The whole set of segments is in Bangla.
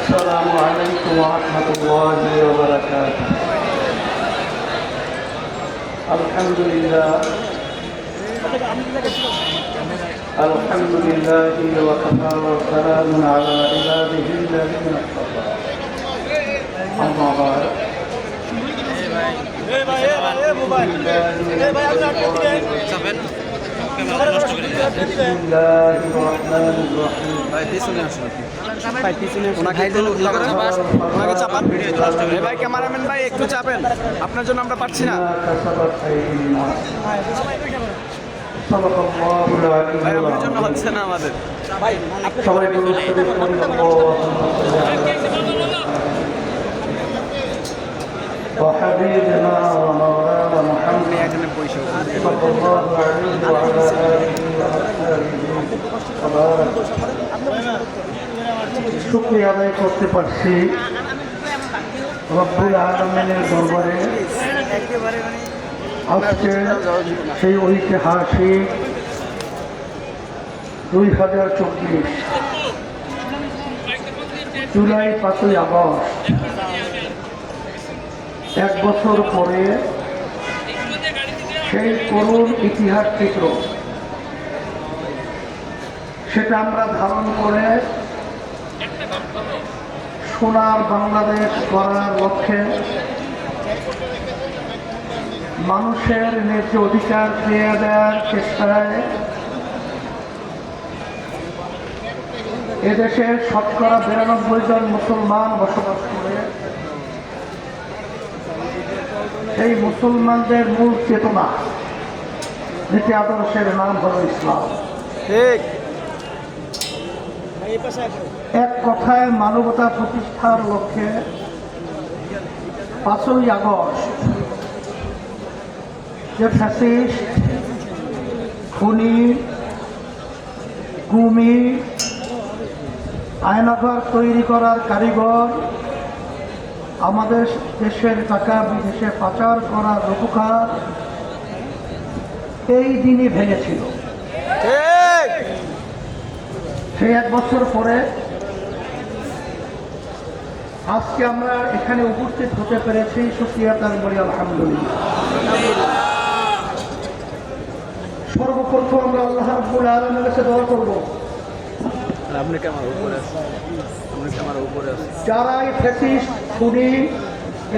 السلام عليكم ورحمة الله وبركاته. الحمد لله وكفى وسلام على عباده الذين اصطفى. أما بعد بسم الله الرحمن الرحيم. ক্যামেরাম্যান ভাই একটু চাপেন, আপনার জন্য আমরা পাচ্ছি না। كسبت أيدينا صدق الله العلي ভাই আপনার জন্য العظيم. হচ্ছে না আমাদের। সবাই বলুন وحبيبنا ومولانا محمد এখানে পয়সা صلى الله عليه وعلى آله وصحبه وبارك. শুকরিয়া আদায় করতে পারছি রব্বুল আলামিনের দরবারে। আজকে সেই ঐতিহাসিক 2024 জুলাই 5ই আগস্ট, এক বছর পরে সেই করুণ ইতিহাস চিত্র সেটা আমরা ধারণ করে সোনার বাংলাদেশ গড়ার লক্ষ্যে মানুষের ন্যায্য অধিকার পেয়ে দেওয়ার চেষ্টায় এদেশে শতকরা 92 জন মুসলমান বসবাস করে। সেই মুসলমানদের মূল চেতনা, নীতি আদর্শের নাম হলো ইসলাম। ঠিক এক কথায় মানবতা প্রতিষ্ঠার লক্ষ্যে 5ই আগস্ট যে ফ্যাসিস্ট, খুনি, গুমি, আয়নাঘর তৈরি করার কারিগর, আমাদের দেশের টাকা বিদেশে পাচার করার রূপকার এই দিনই ভেঙেছিল। ঠিক সেই এক বছর পরে আজকে আমরা এখানে উপস্থিত হতে পেরেছি, শুকরিয়া তার বলি আলহামদুলিল্লাহ। সর্বপ্রথম আমরা আল্লাহ রাব্বুল আলামিনের কাছে দোয়া করব, আপনি ক্যামেরা উপরে আছেন, আপনি ক্যামেরা উপরে আছেন। যারা এই ফ্যাসিস্ট, খুনি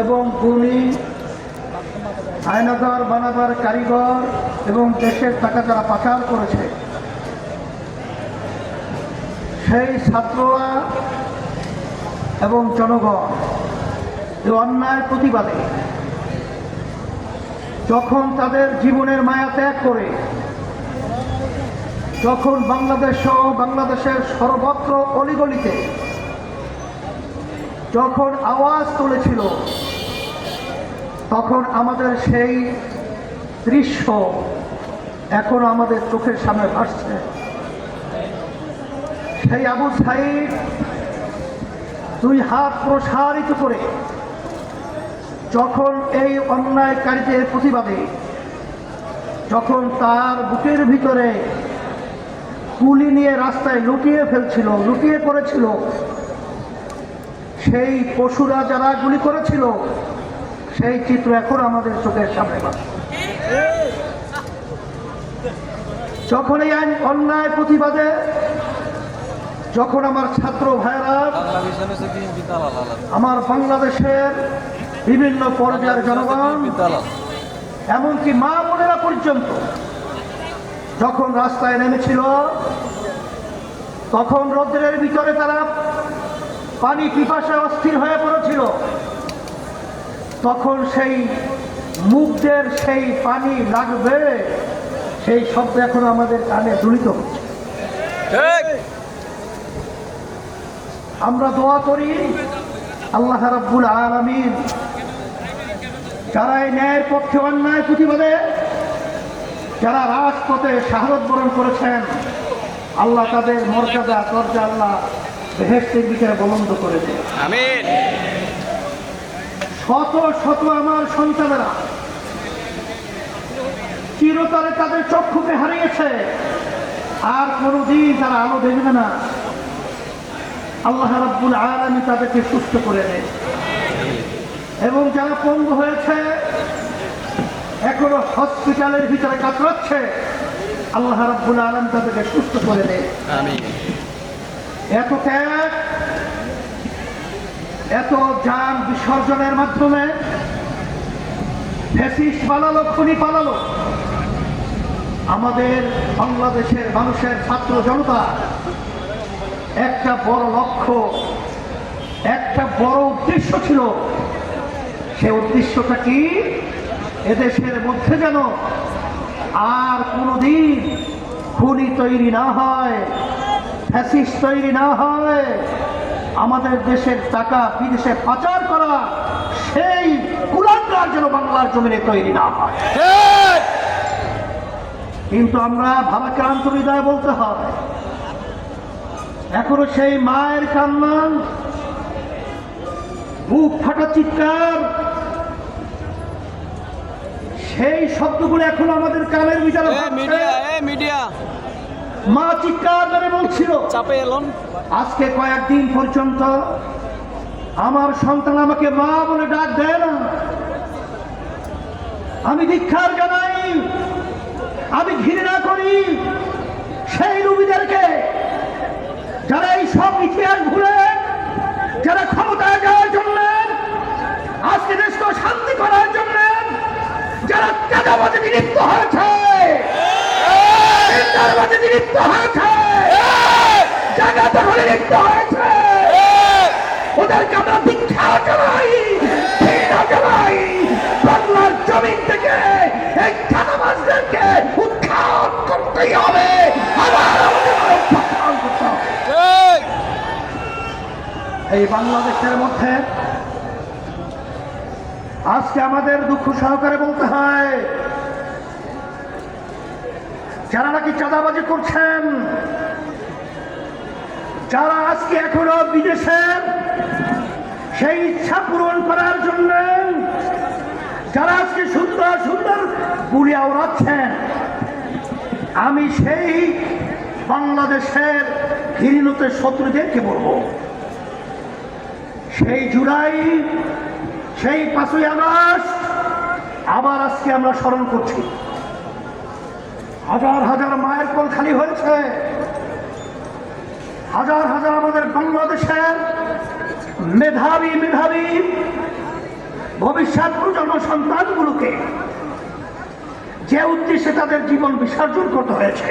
এবং গুণী, আয়নাঘর বানাবার কারিগর এবং দেশের টাকা যারা পাচার করেছে, সেই ছাত্ররা এবং জনগণ এই অন্যায় প্রতিবাদে যখন তাদের জীবনের মায়া ত্যাগ করে, যখন বাংলাদেশ সহ বাংলাদেশের সর্বত্র অলিগলিতে যখন আওয়াজ তুলেছিল, তখন আমাদের সেই দৃশ্য এখন আমাদের চোখের সামনে ভাসছে। সেই আবু সাঈদ 2 হাত প্রসারিত করে যখন এই অন্যায়কারীদের প্রতিবাদে যখন তার বুকের ভিতরে গুলি নিয়ে রাস্তায় লুটিয়ে পড়েছিল, সেই পশুরা যারা গুলি করেছিল, সেই চিত্র এখন আমাদের চোখের সামনে ভাসছে। যখন এই অন্যায় প্রতিবাদে যখন আমার ছাত্র ভাইরা, আমার বাংলাদেশের বিভিন্ন পর্যায়ের জনগণ, এমনকি মা বোনেরা পর্যন্ত যখন রাস্তায় নেমেছিল, তখন রৌদ্রের ভিতরে তারা পানি পিপাসায় অস্থির হয়ে পড়েছিল, তখন সেই মুখদের সেই পানি লাগবে সেই শব্দ এখন আমাদের কানে ধ্বনিত হচ্ছে। আমরা দোয়া করি আল্লাহ রাব্বুল আলামিন যারা এই ন্যায়ের পক্ষে অন্যায় প্রতিবাদে যারা রাজপথে শাহাদত বরণ করেছেন, আল্লাহ তাদের মর্যাদা দরজা আল্লাহ বেহেশতের ভিতরে বুলন্দ করে দেয়। আমিন। শত শত আমার সন্তানেরা চিরতরে তাদের চক্ষুকে হারিয়েছে, আর কোনোদিন তারা আলো দেখবে না। আল্লাহ রাব্বুল আলামিন তাদেরকে সুস্থ করে দেয়, এবং যারা পঙ্গু হয়েছে এখনো হসপিটালের ভিতরে কাতরাচ্ছে, আল্লাহ রাব্বুল আলামিন তাদেরকে সুস্থ করে দেয়। আমিন। এত ত্যাগ, এত জান বিসর্জনের মাধ্যমে ফ্যাসিস্ট পালালো, খুনি পালালো। আমাদের বাংলাদেশের মানুষের ছাত্র জনতা একটা বড় লক্ষ্য, একটা বড় উদ্দেশ্য ছিল। সে উদ্দেশ্যটা কি? এদেশের মধ্যে যেন আর কোনোদিন খুনি তৈরি না হয়, ফ্যাসিস্ট তৈরি না হয়, আমাদের দেশের টাকা বিদেশে পাচার করা সেই কুলাঙ্গার যেন বাংলার জমিনে তৈরি না হয়। কিন্তু আমরা ভারাক্রান্ত হৃদয়ে বলতে হয়, এখনো সেই মায়ের কান্না, বুক ফাটা চিৎকার, সেই শব্দগুলো এখন আমাদের কানের ভিতরে মিডিয়া মা চিৎকার করে বলছিল। চাপে এলন আজকে কয়েকদিন পর্যন্ত আমার সন্তান আমাকে মা বলে ডাক দেয় না। আমি ধিক্কার জানাই, আমি ঘৃণা করি সেই নবীদেরকে যারা এই সব ইতিহাস ভুলে, যারা ক্ষমতায় যাওয়ার জন্য, আজকে দেশকে শান্তি করার জন্য যারা চাঁদাবাজে লিপ্ত হয়েছে, চিন্তাবাজে লিপ্ত হয়েছে, জায়গা দখলে লিপ্ত হয়েছে, ওদেরকে আমরা ধিক্কার জানাই, ঘৃণা জানাই। বাংলার জমিন থেকে এই চাঁদাবাজদেরকে উৎখাত করতেই হবে, আবার আমাদের উৎখাত করতে হবে। এই বাংলাদেশের মধ্যে আজকে আমাদের দুঃখ সহকারে বলতে হয়, যারা নাকি চাঁদাবাজি করছেন, যারা আজকে এখনো বিদেশের সেই ইচ্ছা পূরণ করার জন্য যারা আজকে সুন্দর সুন্দর বুড়িয়া ওড়াচ্ছেন, আমি সেই বাংলাদেশের ঘৃণিত শত্রুদেরকে বলবো, সেই জুলাই, সেই 5ই আগস্ট আবার আজকে আমরা স্মরণ করছি। হাজার হাজার মায়ের কোল খালি হয়েছে, হাজার হাজার আমাদের বাংলাদেশের মেধাবী মেধাবী ভবিষ্যৎ প্রজন্ম সন্তানগুলোকে যে উদ্দেশ্যে তাদের জীবন বিসর্জন করতে হয়েছে,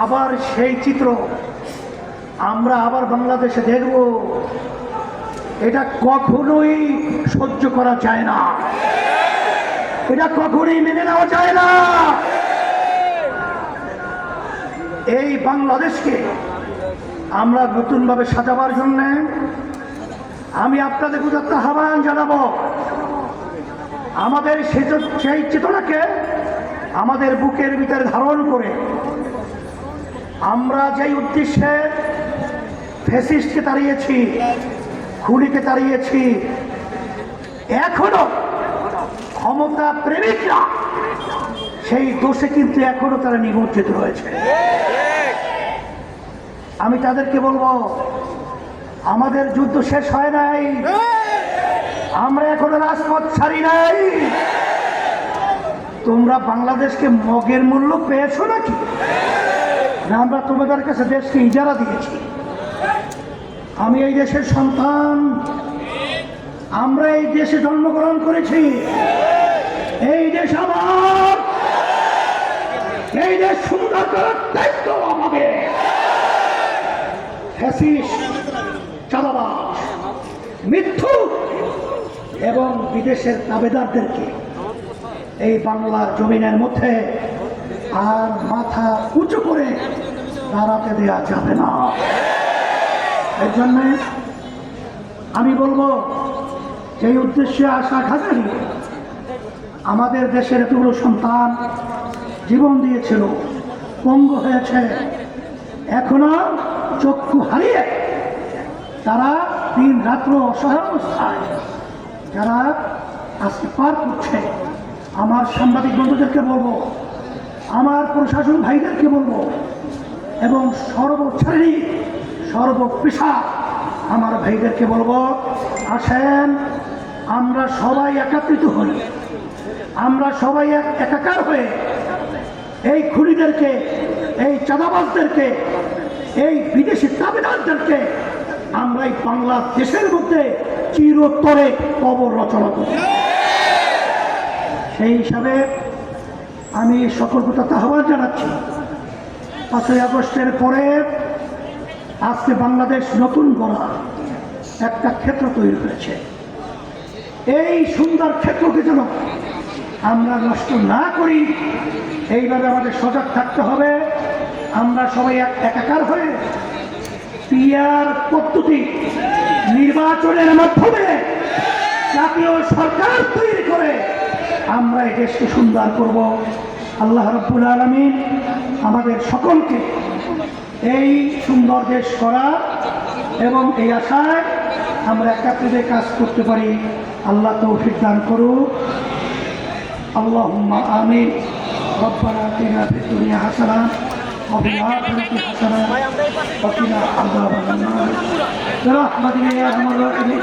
আবার সেই চিত্র আমরা আবার বাংলাদেশে দেখব। এটা কখনোই সহ্য করা যায় না, এটা কখনোই মেনে নেওয়া যায় না। এই বাংলাদেশকে আমরা নতুনভাবে সাজাবার জন্য আমি আপনাদের উদাত্ত আহ্বান জানাবো, আমাদের সেই চেতনাকে আমাদের বুকের ভিতরে ধারণ করে আমরা যেই উদ্দেশ্যে ফ্যাসিস্টকে তাড়িয়েছি, খুনিকে তাড়িয়েছি, এখনো ক্ষমতা প্রেমিকরা সেই দোষে কিন্তু এখনো তারা নিমজ্জিত রয়েছে। আমি তাদেরকে বলবো, আমাদের যুদ্ধ শেষ হয় নাই, আমরা এখনো রাজপথ ছাড়ি নাই। তোমরা বাংলাদেশকে মগের মূল্য পেয়েছো নাকি? না, আমরা তোমাদের কাছে দেশকে ইজারা দিয়েছি। আমি এই দেশের সন্তান, আমরা এই দেশে জন্মগ্রহণ করেছি, এই দেশ আমার, এই দেশ সুন্দর করার দায়িত্ব আমাদের। ফ্যাসিস্ট, চাঁদাবাজ, মিথ্যুক এবং বিদেশের তাবেদারদেরকে এই বাংলার জমিনের মধ্যে আর মাথা উঁচু করে দাঁড়াতে দেওয়া যাবে না। এর জন্য আমি বলবো, সেই উদ্দেশ্যে আসা ঘাটালি আমাদের দেশের এতগুলো সন্তান জীবন দিয়েছিল, পঙ্গু হয়েছে, এখনো চক্ষু হারিয়ে তারা দিন রাত্র অসহায় অবস্থায় যারা আজকে পার করছে। আমার সাংবাদিক বন্ধুদেরকে বলবো, আমার প্রশাসন ভাইদেরকে বলবো, এবং সর্বশ্রেণী সর্বপেশা আমার ভাইদেরকে বলবো, আসেন আমরা সবাই একত্রিত হই, আমরা সবাই একাকার হয়ে এই খুনিদেরকে, এই চাঁদাবাজদেরকে, এই বিদেশি দাবিদারদেরকে আমরা এই বাংলাদেশের মধ্যে চিরতরে কবর রচনা করি। সেই হিসাবে আমি সকল কথা আহ্বান জানাচ্ছি, 5ই আগস্টের পরে আজকে বাংলাদেশ নতুন গড়া একটা ক্ষেত্র তৈরি হয়েছে। এই সুন্দর ক্ষেত্রকে যেন আমরা নষ্ট না করি, এইভাবে আমাদের সজাগ থাকতে হবে। আমরা সবাই একাকার হয়ে পিআর পদ্ধতি নির্বাচনের মাধ্যমে জাতীয় সরকার তৈরি করে আমরা এই দেশকে সুন্দর করব। আল্লাহ রাব্বুল আলামিন আমাদের সকলকে এই সুন্দর দেশ করা এবং এই আশায় আমরা একাত্রে কাজ করতে পারি আল্লাহ তৌফিক দান করুক। আল্লাহুম্মা আমিন। রব্বানা আতিনা ফিদ দুনিয়া হাসানাহ ওয়া ফিল আখিরাতি হাসানাহ ওয়া কিনা আযাবান নার বিরহমাতিকা ইয়া আরহামার রাহিমিন।